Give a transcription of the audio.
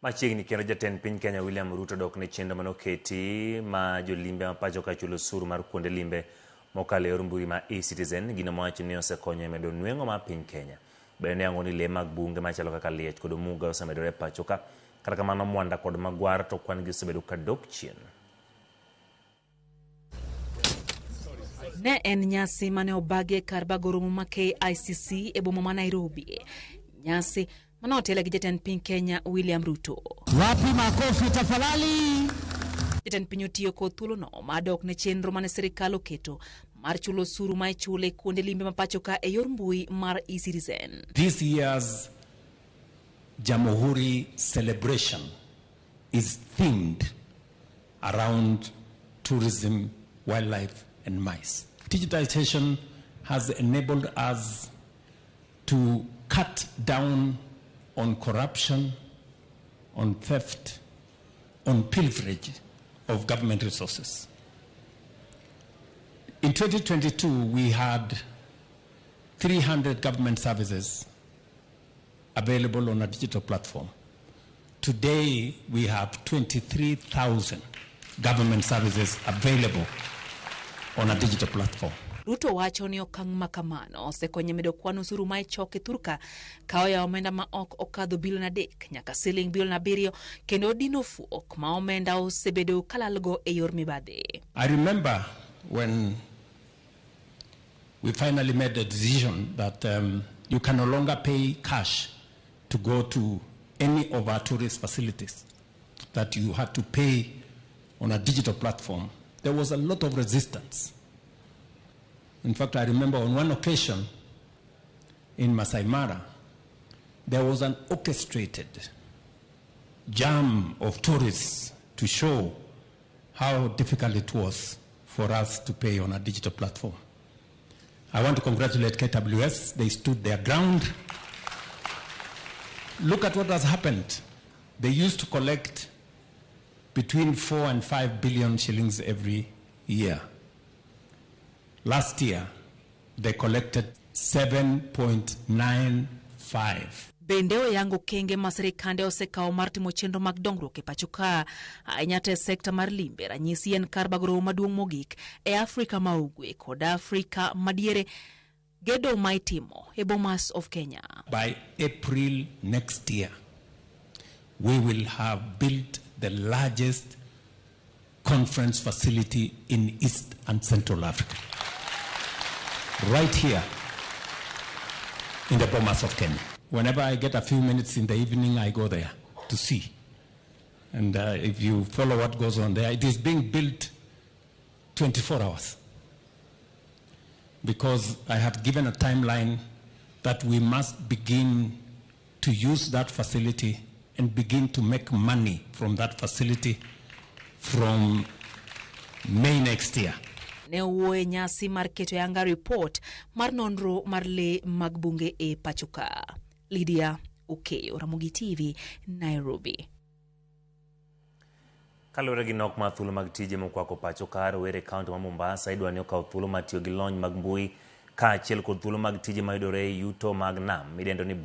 Machiegni kendo jatend piny Kenya William Ruto dok ne chenro manoketi ma jolimbe mapacho ka chulo osuru mar kuonde limbe mokalo yor mbui ma e-Citizen. Gino mowacho ni osekonyo e medo nweng'o mar piny Kenya. Bende yango ni le mag bunge machalo kaka liech kod omuga osemedore pacho ka. Kata kamano mwanda kod magwar to kwan gi osebedo ka dok chien. Ne en nyasi mane obage kar bagoromo ma KICC e boma ma Nairobi. Nyasi mane otele gi jatend piny Kenya William Ruto. Wapi makofi tafadhali? Jatend piny otiyo kod thuolono madok ne chenro mane sirikal oketo mar chulo osuru ma ichule kuonde limbe mapacho ka e yor mbui mar e-Citizen. This year's Jamhuri celebration is themed around tourism, wildlife and mice. Digitization has enabled us to cut down on corruption, on theft, on pilferage of government resources. In 2022, we had 300 government services available on a digital platform. Today, we have 23,000 government services available on a digital platform. Ruto wacho ni okang' makamano osekonyo medo kwan osuru ma ichoke thurka kao ya omenda ma ok okadho bilion 3 nyaka siling bilion 7 kendo dino fuok ma omenda osebedo kalalgo e yor mibadhi. I remember when we finally made the decision that you can no longer pay cash to go to any of our tourist facilities, that you had to pay on a digital platform. There was a lot of resistance. In fact, I remember on one occasion in Masai Mara, there was an orchestrated jam of tourists to show how difficult it was for us to pay on a digital platform. I want to congratulate KWS. They stood their ground. Look at what has happened. They used to collect between 4 and 5 billion shillings every year. Last year, they collected 7.95. Bendeo yango kenge masirikande osekao mar timo chenro mag dongruok e pacho ka ahinya te sekta mar limbe. Ranyisi en kar bagoromo maduong' mogik e Afrika ma ugwe kod Afrika madiere gedo ma itimo e Bomas of Kenya. By April next year, we will have built the largest conference facility in East and Central Africa. Right here in the Bomas of Kenya. Whenever I get a few minutes in the evening, I go there to see. And if you follow what goes on there, it is being built 24 hours. Because I have given a timeline that we must begin to use that facility and begin to make money from that facility from May next year. Ne uwe nyasi mar keto yanga Ripod mar nonro mar le mag bunge e pachuka. Lydia Okeyo, Ramogi TV, Nairobi. Kalore gi nok ma thuolo mag tije mokwako pacho ka rowere kaunti ma Mombasa idwa ni okaw thuolo ma tiyo gi lony mag mbui ka achiel kod thuolo mag tije ma yudore yuto mag nam midendo ni